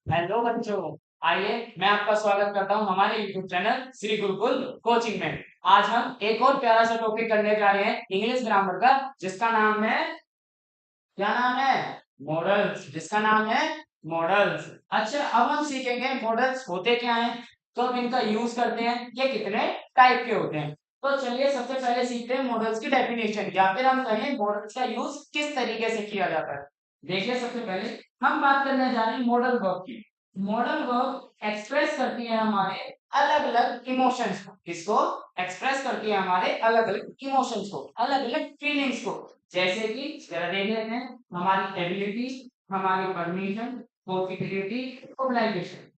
Hello बच्चों। आइए मैं आपका स्वागत करता हूं हमारे YouTube channel Shri Gurukul coaching में। आज हम एक और प्यारा सा टॉपिक करने जा रहे हैं इंग्लिश ग्रामर का, जिसका नाम है, क्या नाम है? मॉडल्स। जिसका नाम है मॉडल्स। अच्छा, अब हम सीखेंगे मॉडल्स होते क्या हैं, कब इनका यूज करते हैं, ये कितने टाइप के होते हैं। तो चलिए सबसे पहले सीखते हैं मॉडल्स की डेफिनेशन, या फिर हम कहें मॉडल्स का यूज किस तरीके से किया जाता है। देखिए सबसे पहले हम बात करने जा रहे हैं मॉडल वर्ब की। मॉडल वर्ब एक्सप्रेस करती है हमारे अलग अलग इमोशंस को। किसको एक्सप्रेस करती है? हमारे अलग अलग इमोशंस को, अलग अलग फीलिंग्स को। जैसे कि जरा देख लेते हैं, हमारी एबिलिटी, हमारी परमिशन, पॉसिबिलिटी, ओब्लाइगेशन।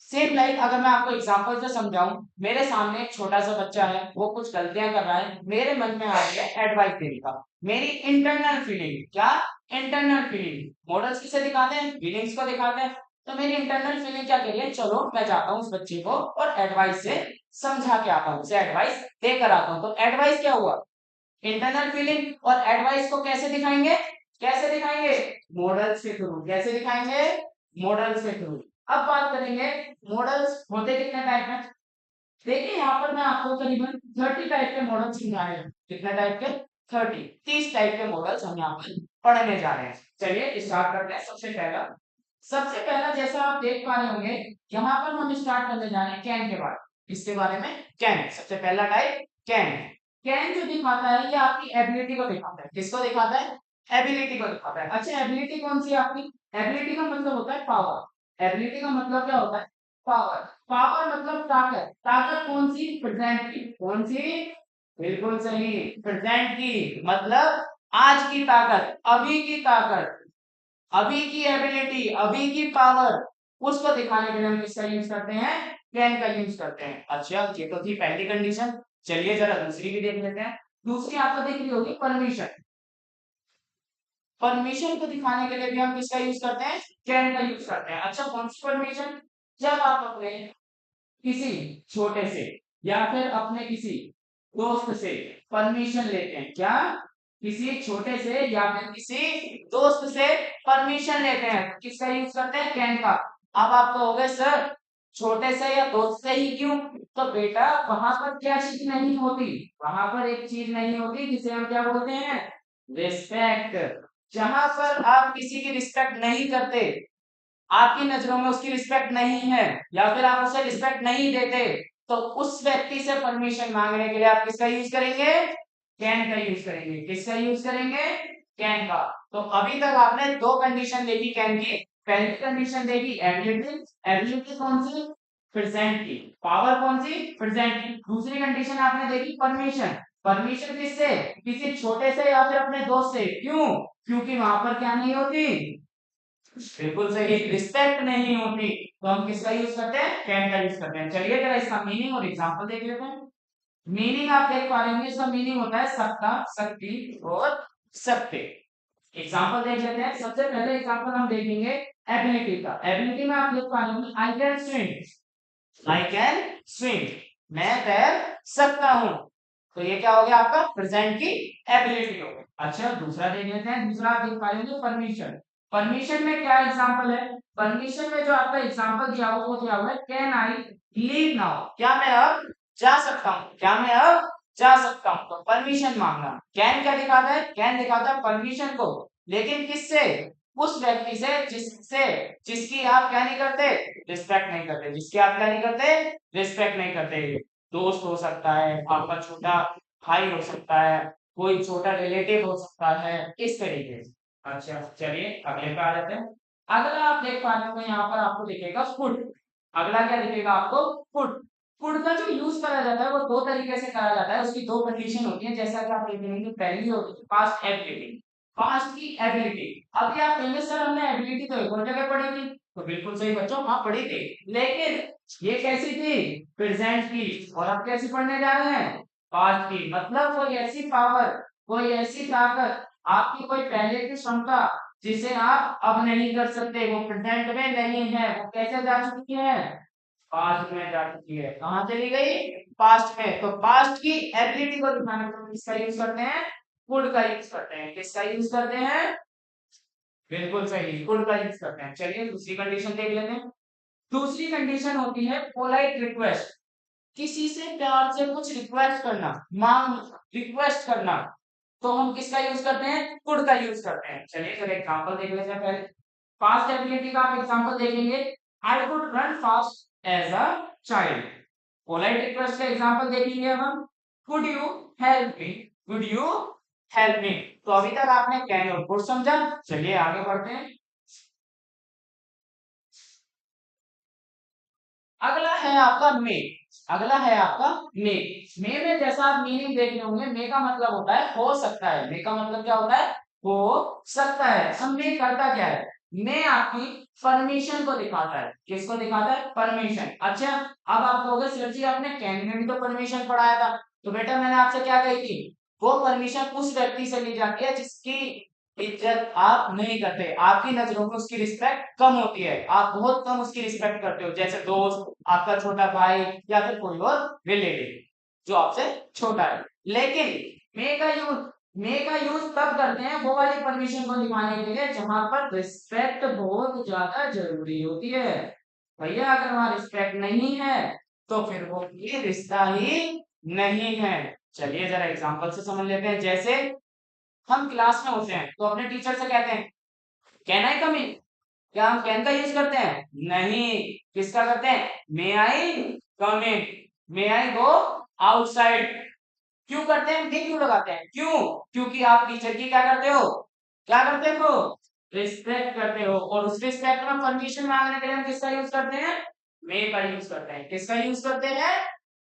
सेम लाइक अगर मैं आपको एग्जांपल से समझाऊं, मेरे सामने एक छोटा सा बच्चा है, वो कुछ गलतियां कर रहा है, मेरे मन में आ गया एडवाइस देने का। मेरी इंटरनल फीलिंग, क्या? Internal feeling. मॉडल्स किसे दिखाते हैं? फीलिंग्स को दिखाते हैं। तो मेरी इंटरनल फीलिंग क्या कह रही है? चलो मैं जाता हूँ उस बच्चे को और एडवाइस से समझा के आता हूँ, उसे एडवाइस देकर आता हूँ। तो एडवाइस क्या हुआ? Internal feeling. और एडवाइस को कैसे दिखाएंगे? कैसे दिखाएंगे? मॉडल्स के थ्रू। कैसे दिखाएंगे? मॉडल्स के थ्रू। अब बात करेंगे मॉडल्स होते कितने टाइप हैं। देखिए यहाँ पर मैं आपको करीबन 30 टाइप के मॉडल्स समझाए हैं। कितने टाइप के? 30 टाइप के मॉडल्स हम यहाँ पर पढ़ने जा रहे हैं। चलिए स्टार्ट करते हैं। सबसे पहला जैसा आप देख पा रहे होंगे, यहाँ पर हम स्टार्ट करने जा रहे हैं कैन के बारे में। इसके बारे में कैन, सबसे पहला टाइप कैन। कैन जो दिखाता है, ये आपकी एबिलिटी को दिखाता है। किसको दिखाता है? एबिलिटी को दिखाता है। अच्छा, एबिलिटी कौन सी है आपकी? एबिलिटी का मतलब होता है पावर। एबिलिटी का मतलब क्या होता है? पावर। पावर मतलब ताकत। ताकत कौन सी? प्रेजेंट की। कौन सी? बिल्कुल सही, प्रेजेंट की। मतलब आज की ताकत, अभी की ताकत, अभी की एबिलिटी, अभी की पावर, उसको दिखाने के लिए हम किसका यूज करते हैं? कैन का यूज करते हैं। अच्छा, ये तो थी पहली कंडीशन। चलिए जरा दूसरी भी देख लेते हैं। दूसरी आपको दिख रही होगी परमिशन। परमिशन को दिखाने के लिए भी हम किसका यूज करते हैं? कैन का यूज करते हैं। अच्छा, कौन सी परमिशन? जब आप अपने किसी छोटे से या फिर अपने किसी दोस्त से परमिशन लेते हैं, क्या? किसी छोटे से या फिर किसी दोस्त से परमिशन लेते हैं, तो किसका यूज करते हैं? कैन का। अब आप कहोगे सर, छोटे से या दोस्त से ही क्यों? तो बेटा वहां पर क्या चीज नहीं होती? वहां पर एक चीज नहीं होती जिसे हम क्या बोलते हैं? रिस्पेक्ट। जहां पर आप किसी की रिस्पेक्ट नहीं करते, आपकी नजरों में उसकी रिस्पेक्ट नहीं है, या फिर आप उसे रिस्पेक्ट नहीं देते, तो उस व्यक्ति से परमिशन मांगने के लिए आप किसका यूज करेंगे? कैन का यूज करेंगे। किसका यूज करेंगे? कैन का। तो अभी तक आपने दो कंडीशन देखी कैन की। पहली कंडीशन देखी एबिलिटी। एबिलिटी कौन सी? प्रेजेंट की। पावर कौन सी? प्रेजेंट की। दूसरी कंडीशन आपने देखी परमिशन। परमिशन किससे? किसी छोटे से या फिर अपने दोस्त से। क्यों? क्योंकि वहां पर क्या नहीं होती? बिल्कुल सही, रिस्पेक्ट नहीं होती। तो हम किसका यूज करते हैं? कैन का यूज करते हैं। चलिए जरा इसका मीनिंग और एग्जांपल देख लेते हैं। मीनिंग आप देख पा रहे होंगे, इसका मीनिंग होता है सकता, शक्ति और सकते। एग्जांपल देख लेते हैं। सबसे पहले एग्जांपल हम देखेंगे एबिलिटी का। एबिलिटी में आप देख पा रहे होंगे I can swim. I can swim, मैं तैर सकता हूं। तो ये क्या हो गया? आपका प्रेजेंट की एबिलिटी हो गई। अच्छा, दूसरा देख लेते हैं। दूसरा आप देख पा रहे होंगे परमिशन। परमिशन में क्या एग्जांपल है? परमिशन में जो आपका एग्जांपल दिया हुआ, वो दिया हुआ है कैन आई लीव नाउ। क्या मैं अब जा सकता हूँ? क्या मैं अब जा सकता हूँ? तो परमिशन मांगना। कैन क्या दिखाता है? कैन दिखाता है परमिशन को, लेकिन किससे? उस व्यक्ति से जिससे, जिसकी आप क्या नहीं करते? रिस्पेक्ट नहीं करते। जिसकी आप क्या नहीं करते? रिस्पेक्ट नहीं करते। दोस्त हो सकता है, आपका छोटा भाई हो सकता है, कोई छोटा रिलेटिव हो सकता है, इस तरीके से। अच्छा, चलिए अगले पे आ जाते हैं। अगला आप देख पा रहे हो, यहाँ पर आपको दिखेगा फुड। अगला क्या दिखेगा आपको? फुड। फुड का जो यूज करा जाता है वो दो तरीके से करा जाता है। उसकी दो कंडीशन होती है, जैसा कि आप देख रहे हैं। पहली होती है पास्ट एबिलिटी। पास्ट की एबिलिटी। अभी आप कहेंगे सर हमने एबिलिटी तो एक और जगह पढ़ी थी। तो बिल्कुल सही बच्चों, हाँ पढ़ी थी, लेकिन ये कैसी थी? प्रेजेंट की। और अब कैसी पढ़ने जा रहे हैं? पास्ट की। मतलब कोई ऐसी पावर, कोई ऐसी ताकत, आपकी कोई पहले की क्षमता, जिसे आप अब नहीं कर सकते, वो प्रेजेंट में नहीं है, वो कैसे जा चुकी है? पास्ट में जा चुकी है। कहाँ चली गई? पास्ट में। तो पास्ट की एबिलिटी को दिखाने के लिए किसका यूज करते हैं? कुड का यूज करते हैं। किसका यूज करते हैं? बिल्कुल सही, कुड का यूज करते हैं। चलिए दूसरी कंडीशन देख लेते हैं। दूसरी कंडीशन होती है पोलाइट रिक्वेस्ट, किसी से प्यार से कुछ रिक्वेस्ट करना, मांग, रिक्वेस्ट करना, तो हम किसका यूज करते हैं, कुड का यूज करते हैं। चलिए फिर एग्जांपल देख लेते हैं। पहले पास्ट एबिलिटी का आप एग्जांपल देखेंगे, I could run fast as a child. Polite request का एग्जांपल देखेंगे हम, could you help me, could you help me. तो अभी तक आपने कैन और कुड समझा। चलिए आगे बढ़ते हैं। अगला है आपका मे। अगला है आपका मे। मे में जैसा आप मीनिंग देख रहे होंगे, मे का मतलब होता है हो सकता है। मे का मतलब क्या होता है, हो सकता है। अब मे करता क्या है, मे आपकी परमिशन को दिखाता है। किसको दिखाता है, परमिशन। अच्छा, अब आप कहोगे सर जी आपने कैन में भी तो परमिशन पढ़ाया था। तो बेटा मैंने आपसे क्या कही थी, वो परमिशन उस व्यक्ति से ली जाती है जिसकी इज्जत आप नहीं करते, आपकी नजरों में उसकी रिस्पेक्ट कम होती है, आप बहुत कम उसकी रिस्पेक्ट करते हो, जैसे दोस्त, आपका छोटा भाई, या फिर कोई और रिलेटिव जो आपसे छोटा है। लेकिन मे का यूज तब करते हैं वो वाली परमिशन को दिखाने के लिए जहां पर रिस्पेक्ट बहुत ज्यादा जरूरी होती है। भैया अगर वहां रिस्पेक्ट नहीं है तो फिर वो ये रिश्ता ही नहीं है। चलिए जरा एग्जांपल से समझ लेते हैं। जैसे हम क्लास में होते हैं तो अपने टीचर से कहते हैं कैन आई कम इन। क्या हम कैन का यूज करते हैं, नहीं। किसका करते हैं, मे आई कम इन, मे आई गो आउटसाइड। क्यों करते हैं, मे क्यों लगाते हैं, क्यों, क्योंकि आप टीचर की क्या करते हो, क्या करते हो, रिस्पेक्ट करते हो। और उस रिस्पेक्ट में परमिशन मांगने के लिए हम किसका यूज करते हैं, मे का यूज करते हैं। किसका यूज करते हैं,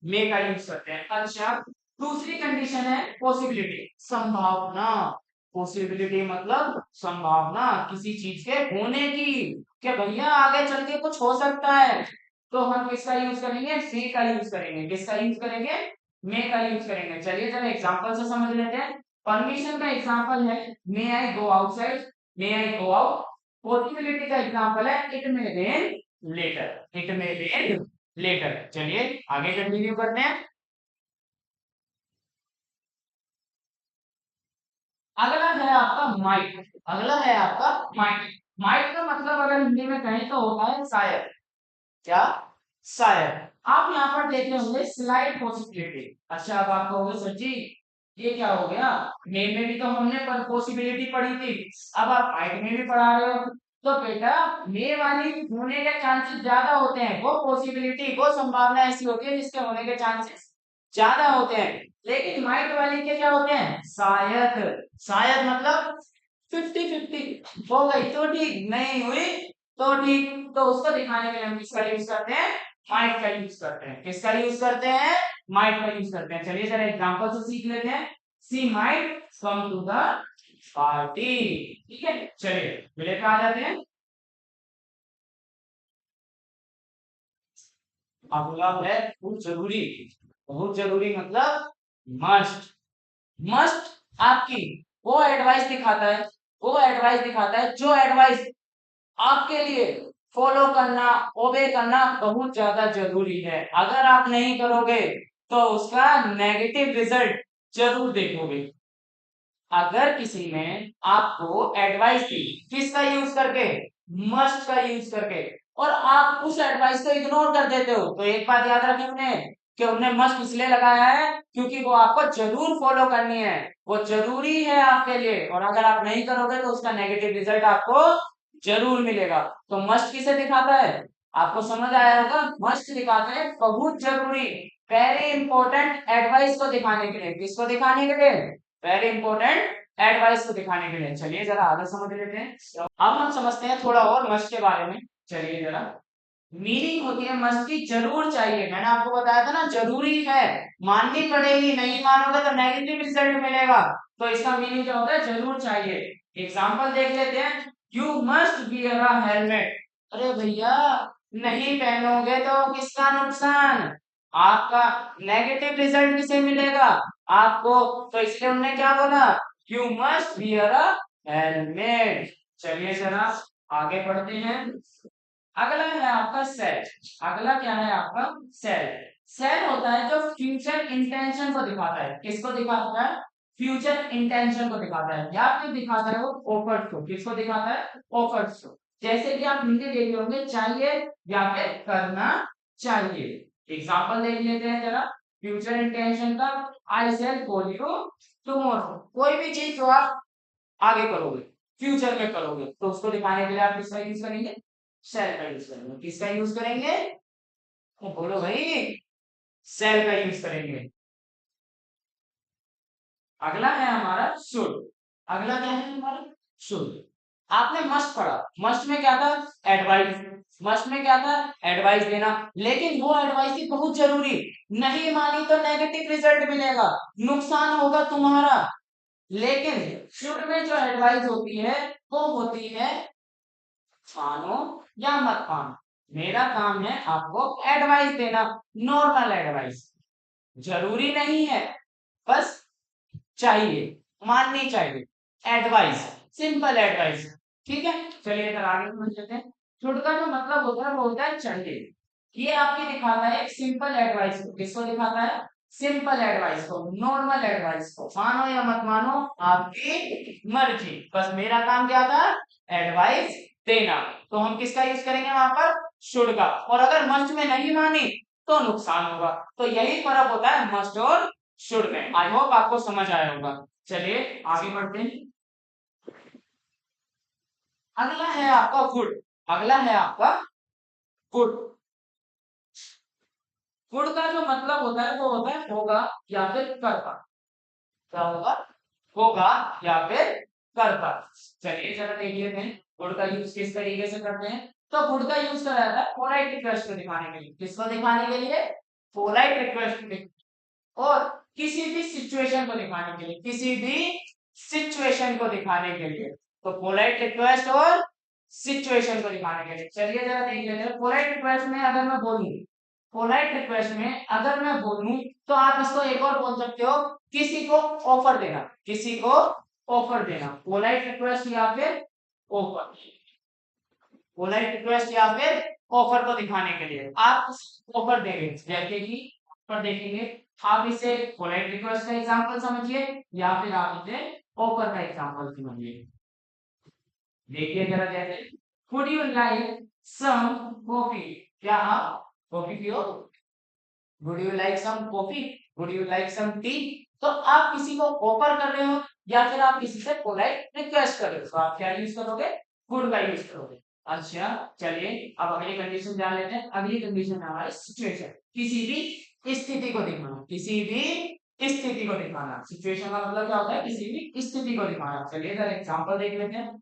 मे का यूज करते हैं। अच्छा, दूसरी कंडीशन है पॉसिबिलिटी, संभावना। पॉसिबिलिटी मतलब संभावना किसी चीज के होने की, कि भैया आगे चल के कुछ हो सकता है, तो हम किसका यूज करेंगे, मे का यूज करेंगे। किसका यूज करेंगे, मे का यूज करेंगे। चलिए जरा एग्जांपल से समझ लेते हैं। परमिशन का एग्जांपल है may I go outside, may I go out. Possibility का एग्जांपल है it may rain later, it may rain later. चलिए आगे कंटिन्यू करते हैं। अगला है आपका माइट। अगला है आपका माइट। माइट का मतलब अगर हिंदी में कहें तो होता है शायद। क्या, शायद। आप यहाँ पर देख रहे होंगे स्लाइड पॉसिबिलिटी। अच्छा, अब आप कहोगे सर जी ये क्या हो गया, मे में भी तो हमने पर पॉसिबिलिटी पढ़ी थी, अब आप माइट में भी पढ़ा रहे हो। तो बेटा मे वाली होने के चांसेस ज्यादा होते हैं, वो पॉसिबिलिटी, वो संभावना ऐसी होती है जिसके होने के चांसेस ज्यादा होते हैं। लेकिन माइट वाली के क्या होते हैं, शायद। शायद मतलब 50-50, हो गई तो ठीक, नहीं हुई तो ठीक। तो उसको दिखाने के लिए हम किसका यूज करते हैं, माइट का यूज करते हैं। किसका यूज करते हैं, माइट का यूज करते हैं। चलिए जरा एग्जांपल से सीख लेते हैं। She might come to the party. ठीक है, चलिए मिले पे आ जाते हैं। अगला है बहुत जरूरी। बहुत जरूरी मतलब मस्ट। मस्ट आपकी वो एडवाइस दिखाता है, वो एडवाइस दिखाता है जो एडवाइस आपके लिए फॉलो करना, ओबे करना बहुत ज्यादा जरूरी है। अगर आप नहीं करोगे तो उसका नेगेटिव रिजल्ट जरूर देखोगे। अगर किसी ने आपको एडवाइस दी किसका यूज करके, मस्ट का यूज करके, और आप उस एडवाइस को इग्नोर कर देते हो, तो एक बात याद रखें उन्हें कि उन्हें मस्ट इसलिए लगाया है क्योंकि वो आपको जरूर फॉलो करनी है, वो जरूरी है आपके लिए। और अगर आप नहीं करोगे तो उसका नेगेटिव रिजल्ट आपको जरूर मिलेगा। तो मस्ट किसे दिखाता है, आपको समझ आया होगा, मस्ट दिखाता है बहुत जरूरी, वेरी इंपॉर्टेंट एडवाइस को दिखाने के लिए। किसको दिखाने के लिए, वेरी इंपॉर्टेंट एडवाइस को दिखाने के लिए। चलिए जरा आगे समझ लेते हैं। अब हम समझते हैं थोड़ा और मस्ट के बारे में। चलिए जरा, मीनिंग होती है मस्ट की जरूर चाहिए। मैंने आपको बताया था ना जरूरी है, माननी पड़ेगी, नहीं मानोगे तो नेगेटिव रिजल्ट मिलेगा। तो इसका मीनिंग क्या होता है, जरूर चाहिए। एग्जाम्पल देख लेते हैं, you must wear a helmet. अरे भैया नहीं पहनोगे तो किसका नुकसान, आपका नेगेटिव रिजल्ट किसे मिलेगा, आपको। तो इसलिए उन्होंने क्या बोला, you must wear a helmet. चलिए जरा आगे बढ़ते हैं। अगला है आपका सेल। अगला क्या है आपका, सेल। सेल होता है जो फ्यूचर इंटेंशन को दिखाता है। किसको दिखाता है, फ्यूचर इंटेंशन को दिखाता है या फिर दिखाता है वो ऑफर्स को। किसको दिखाता है? ऑफर्स को। जैसे कि आप हिंदी देख रहे होंगे, चाहिए या फिर करना चाहिए। एग्जांपल देख लेते हैं जरा फ्यूचर इंटेंशन का। I shall call you tomorrow. कोई भी चीज जो आप आगे करोगे, फ्यूचर में करोगे, तो उसको दिखाने के लिए आप किसका यूज करेंगे? शेल का यूज करेंगे। किसका यूज करेंगे? तो बोलो भाई, शेल का यूज करेंगे। अगला है हमारा शुड। अगला क्या है हमारा? शुड। आपने मस्ट पढ़ा। मस्ट में क्या था? एडवाइस। मस्ट में क्या था? एडवाइस देना। लेकिन वो एडवाइस थी बहुत जरूरी। नहीं मानी तो नेगेटिव रिजल्ट मिलेगा, नुकसान होगा तुम्हारा। लेकिन शुड में जो एडवाइस होती है वो होती है मानो या मत मानो। मेरा काम है आपको एडवाइस देना, नॉर्मल एडवाइस। जरूरी नहीं है, बस चाहिए, माननी चाहिए। Advice, simple advice. ठीक है, चलिए इधर आगे समझ लेते हैं। शुड का जो मतलब होता है वो होता है चाहिए। ये आपकी दिखाता है एक सिंपल एडवाइस को। किसको दिखाता है? सिंपल एडवाइस को, नॉर्मल एडवाइस को। मानो या मत मानो, आपकी मर्जी। बस मेरा काम क्या था? एडवाइस देना। तो हम किसका यूज करेंगे वहां पर? शुड का। और अगर मस्ट में नहीं मानी तो नुकसान होगा। तो यही फर्क होता है मस्ट और शुड में। आई होप आपको समझ आया होगा। चलिए आगे बढ़ते हैं। अगला है आपका वुड। अगला है आपका वुड। वुड का जो मतलब होता है वो होता है होगा या फिर करता। क्या होगा? होगा या फिर करता। चलिए जरा देख लेते हैं वुड का यूज किस तरीके से करते हैं। तो वुड का यूज करा जाता है पोलाइट रिक्वेस्ट को दिखाने के लिए। किसको दिखाने के लिए? Polite request. और किसी भी सिचुएशन को दिखाने के लिए, किसी भी सिचुएशन को दिखाने के लिए। तो पोलाइट रिक्वेस्ट और सिचुएशन को दिखाने के लिए चलिए जरा देख लेते हैं। पोलाइट रिक्वेस्ट में अगर मैं बोलूं, पोलाइट रिक्वेस्ट में अगर मैं बोलूं तो आप इसको एक और बोल सकते हो, किसी को ऑफर देना। किसी को ऑफर देना, पोलाइट रिक्वेस्ट या फिर ऑफर। पोलाइट रिक्वेस्ट या फिर ऑफर को दिखाने के लिए आप ऑफर देंगे। जैसे कि ऑफर देखेंगे, आप इसे पोलाइट रिक्वेस्ट का एग्जांपल समझिए या फिर आप इसे ऑफर का एग्जांपल समझिए। देखिए जरा जैसे, would you like some coffee? क्या आप कॉफी पियो? Would you like some coffee? Would you like some tea? तो आप किसी को ऑफर कर रहे हो या फिर आप किसी से पोलाइट रिक्वेस्ट कर रहे हो, तो आप क्या यूज करोगे? वुड का यूज करोगे। अच्छा, चलिए अब अगली कंडीशन जान लेते हैं। अगली कंडीशन है हमारी सिचुएशन। किसी भी स्थिति को दिखाना। किसी भी स्थिति को दिखाना। सिचुएशन का मतलब क्या होता है? किसी भी स्थिति को दिखाना। चलिए जरा एग्जांपल देख लेते हैं।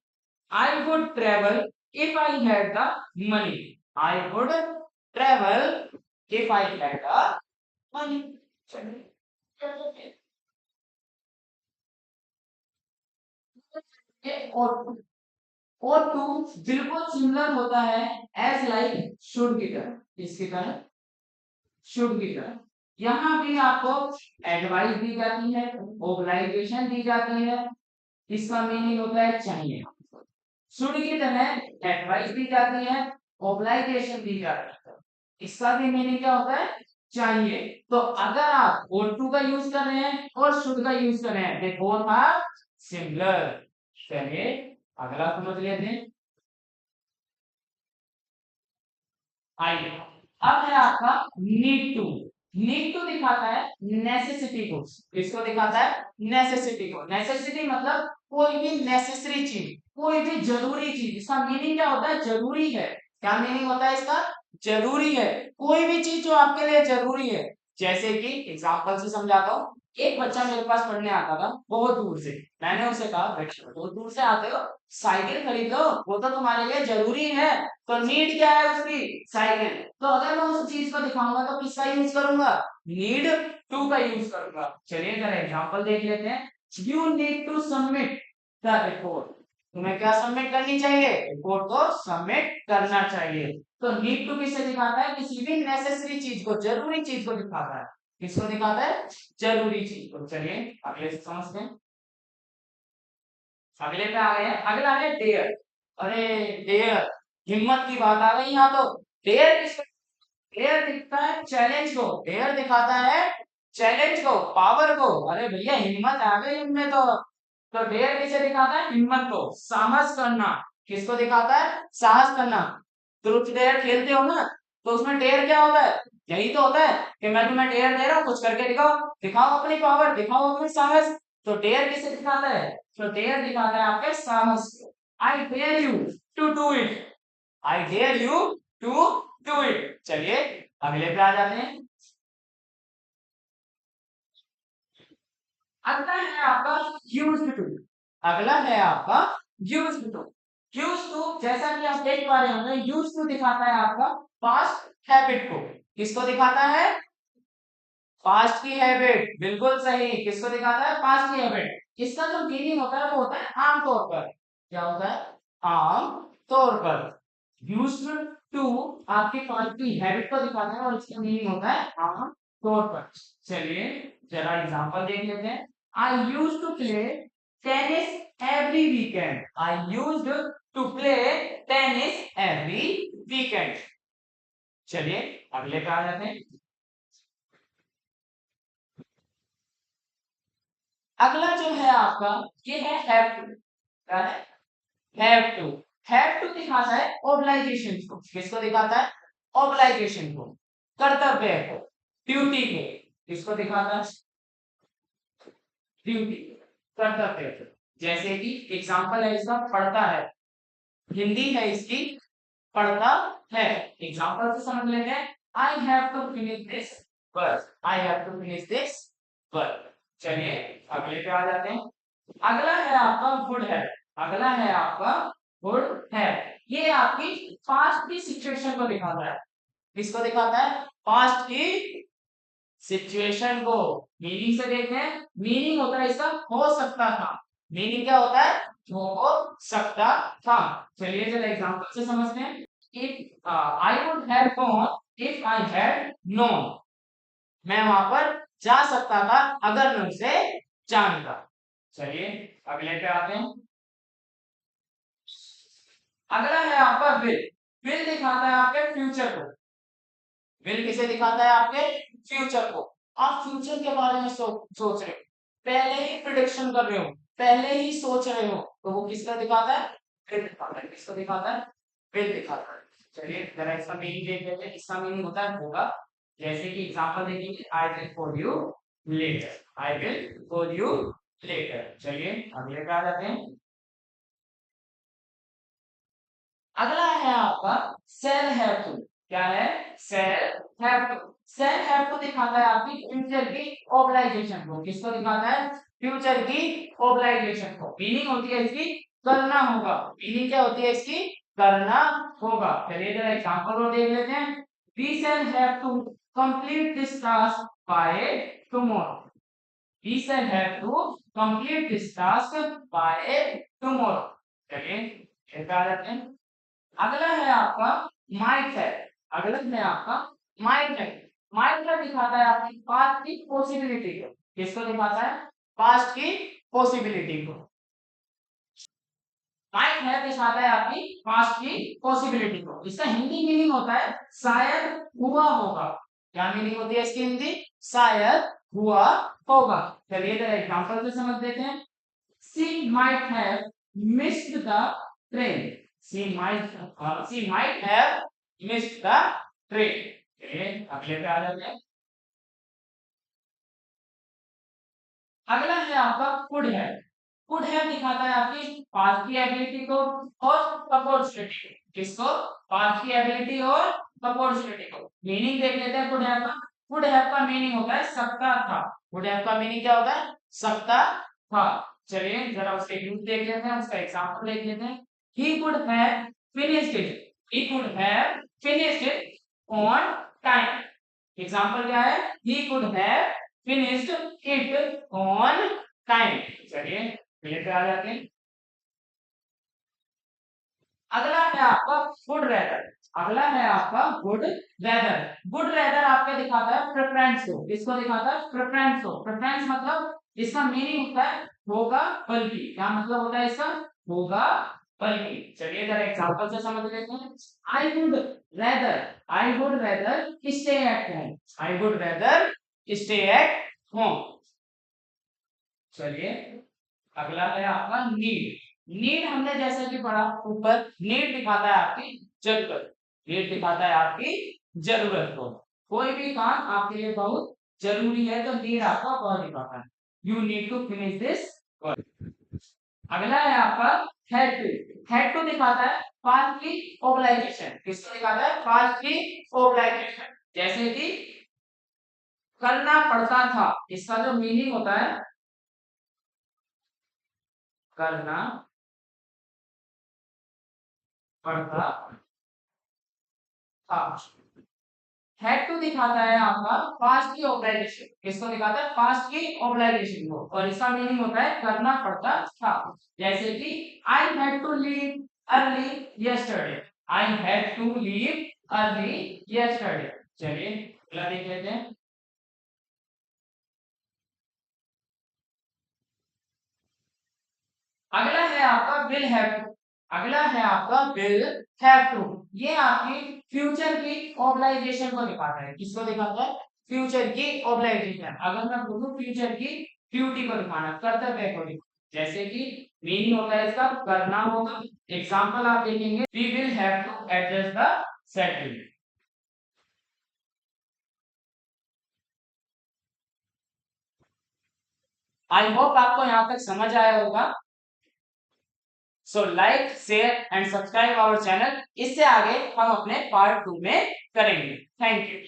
I would travel if I had the money. I would travel if I had the money. ये और टू बिल्कुल सिमिलर होता है एज लाइक शुड की तरह। इसकी तरह, शुड की तरह। यहाँ भी आपको एडवाइस दी जाती है, ऑब्लाइगेशन दी जाती है। इसका मीनिंग होता है चाहिए। शुड की तरह एडवाइस दी जाती है, ऑब्लाइगेशन दी जाती है। इसका भी मीनिंग क्या होता है? चाहिए। तो अगर आप और टू का यूज कर रहे हैं और शुड का यूज कर रहे हैं, दे बोथ आर सिमिलर। चलिए अगला समझ लेते हैं। आइए, अब है आपका नीड टू। नीड टू दिखाता है नेसेसिटी को। इसको दिखाता है नेसेसिटी को। नेसेसिटी मतलब कोई भी नेसेसरी चीज, कोई भी जरूरी चीज। इसका मीनिंग क्या होता है? जरूरी है। क्या मीनिंग होता है इसका? जरूरी है। कोई भी चीज जो आपके लिए जरूरी है। जैसे कि एग्जांपल से समझाता हूँ। एक बच्चा मेरे पास पढ़ने आता था बहुत दूर से। मैंने उसे कहा बेटा बहुत दूर से आते हो, साइकिल खरीद लो, वो तो तुम्हारे लिए जरूरी है। तो नीड क्या है उसकी? साइकिल। तो अगर मैं उस चीज को दिखाऊंगा तो किसका यूज करूंगा? नीड टू का यूज करूंगा। चलिए जरा एग्जांपल देख लेते हैं। You need to submit the report. तुम्हें क्या सबमिट करनी चाहिए? रिपोर्ट को सबमिट करना चाहिए। तो नीड टू किसे दिखाता है? किसी भी नेसेसरी चीज को, जरूरी चीज को दिखाता है। किसको दिखाता है? जरूरी चीज को। चलिए अगले से समझते हैं। अगले पे आ गए हैं। अगला है डेयर। अरे डेयर, हिम्मत की बात आ गई यहाँ तो। डेयर किसको? डेयर दिखता है चैलेंज को। डेयर दिखाता है चैलेंज को, पावर को। अरे भैया हिम्मत आ गई इनमें तो डेयर किसे दिखाता है? हिम्मत को, साहस करना। किसको दिखाता है? साहस करना। ट्रुथ डेयर खेलते हो ना, तो उसमें डेयर क्या होता है? यही तो होता है कि मैं तुम्हें डेयर दे रहा हूँ, कुछ करके दिखाओ, दिखाओ अपनी पावर, दिखाओ अपनी साहस। तो डेयर किसे दिखाता है? तो डेयर दिखाता है आपके साहस को। I dare you to do it, I dare you to do it. चलिए अगले पे आ जाते हैं। अगला है आपका यूज्ड टू। अगला है आपका यूज्ड टू। यूज्ड टू जैसा कि आप देख पा रहे होंगे, यूज्ड टू दिखाता है आपका पास्ट हैबिट को। किसको दिखाता है? पास्ट की हैबिट, बिल्कुल सही। किसको दिखाता है? पास्ट की हैबिट। इसका जो मीनिंग होता है वो होता है आमतौर पर। क्या होता है? आम तौर पर। यूज्ड टू आपके पास्ट की हैबिट को दिखाता है और इसका मीनिंग होता है आम तौर पर। चलिए जरा एग्जांपल देख लेते हैं। I used to play tennis every weekend. I used to play tennis every weekend. चलिए अगले पे आ जाते हैं। अगला जो है आपका, ये है हैव टू। क्या है? Have to. हैव टू दिखाता है ऑब्लाइजेशन को। किसको दिखाता है? ऑब्लाइजेशन को, कर्तव्य को, ड्यूटी को। किसको दिखाता है? ड्यूटी, कर्तव्य को। जैसे कि एग्जांपल है इसका, पढ़ता है। हिंदी है इसकी, पढ़ता है। एग्जांपल से समझ लेते हैं। I have to finish this work, I have to finish this work. चलिए अगले पे आ जाते हैं। अगला है आपका गुड है। अगला है आपका गुड है। ये आपकी पास्ट की सिचुएशन को दिखाता है। किसको दिखाता है? पास्ट की सिचुएशन को। मीनिंग से देखते हैं। मीनिंग होता है इसका हो सकता था। मीनिंग क्या होता है? हो सकता था। चलिए जरा एग्जांपल से समझते हैं। If I would have gone if I had known. मैं वहां पर जा सकता था अगर मैं उसे जानता। चलिए अगले पे आते हैं। अगला है आपका विल। विल दिखाता है आपके फ्यूचर को। विल किसे दिखाता है? आपके फ्यूचर को। आप फ्यूचर के बारे में सोच रहे हो, पहले ही प्रिडिक्शन कर रहे हो, पहले ही सोच रहे हो, तो वो किसका दिखाता है? विल दिखाता है। किसको दिखाता है? विल दिखाता है। चलिए जरा इसका मीनिंग देख लेते हैं। इसका मीनिंग होता है होगा। जैसे कि एग्जांपल देखेंगे, I will call you later, I will call you later. चलिए अगले पे आ जाते हैं। अगला है आपका सेल हैव टू। क्या है? Shall have to. Shall have to दिखाता है आपकी फ्यूचर की ऑब्लाइजेशन को। किसको दिखाता है? फ्यूचर की ऑब्लाइजेशन को। मीनिंग होती है इसकी करना होगा। मीनिंग क्या होती है इसकी? करना होगा। चलिए जरा एग्जांपल और देख लेते हैं। We shall have to complete this task by tomorrow. We shall have to complete this task by tomorrow. चलिए फिर आ जाते हैं। अगला है आपका माइट है। अगला है आपका माइट है। माइट है दिखाता है आपकी पास्ट की पॉसिबिलिटी को। किसको दिखाता है? पास्ट की पॉसिबिलिटी को। माइट है दिखाता है आपकी पास्ट की पॉसिबिलिटी को। इसका हिंदी मीनिंग होता है शायद हुआ होगा। क्या मीनिंग होती है इसकी हिंदी? शायद हुआ होगा। चलिए जरा एग्जांपल से समझ देते हैं। She might have missed the train. She might have missed the train. चलिए अगले पे आ जाते हैं। अगला है आपका कुड है। कुड है दिखाता है आपकी पास्ट की एबिलिटी को और अपॉर्चुनिटी को। किसको? पास्ट की एबिलिटी और अपॉर्चुनिटी को। मीनिंग देख लेते हैं कुड हैव का। कुड हैव का मीनिंग होता है सकता था। कुड हैव का मीनिंग क्या होता है? सकता था। चलिए जरा उसके यूज देख लेते हैं, उसका एग्जांपल देख लेते हैं। He could have finished it, he could have finished it on time. Example क्या है? He could have finished it on time. चलिए अगले पे आ जाते हैं। अगला है आपका गुड वेदर। अगला है आपका गुड वेदर। गुड वेदर आपके दिखाता है प्रेफरेंस को। किसको दिखाता है? प्रेफरेंस को। प्रेफरेंस मतलब इसका मीनिंग होता है होगा बल्कि। क्या मतलब होता है इसका? होगा बल्कि। चलिए जरा एग्जांपल से समझ लेते हैं। I would rather stay at home. I would rather stay at हो। चलिए अगला है आपका नीड। नीड हमने जैसा कि पढ़ा ऊपर, नीड दिखाता है आपकी जरूरत। नीड दिखाता है आपकी जरूरत को। कोई भी काम आपके लिए बहुत जरूरी है तो नीड आपका बहुत दिखाता है, you need to finish this work. अगला है आपका हैड टू। हैड टू दिखाता है पास्ट की ओबलाइजेशन। किसको दिखाता है? पास्ट की ओबलाइजेशन। जैसे कि करना पड़ता था, इसका जो मीनिंग होता है करना पड़ता था। हैड टू दिखाता है आपका पास्ट की ऑब्लाइजेशन। किसको दिखाता है? पास्ट की ऑब्लाइजेशन को, और इसका मीनिंग होता है करना पड़ता था। जैसे कि I had to leave early yesterday. I had to leave early yesterday. चलिए अगला देख लेते हैं। अगला है आपका विल हैव टू। अगला है आपका विल हैव टू। ये आपकी फ्यूचर की ऑब्लाइजेशन को दिखाता है। किसको दिखाता है? फ्यूचर की ऑब्लाइजेशन। अगर मैं बोलूं फ्यूचर की ड्यूटी को दिखाना, कर्तव्य को दिखाना, जैसे कि मीनिंग होता है इसका करना होगा। एग्जांपल आप देखेंगे, we will have to adjust the schedule. I hope आपको यहाँ तक समझ आया होगा। So like share and subscribe our channel. इससे आगे हम अपने पार्ट 2 में करेंगे। Thank you.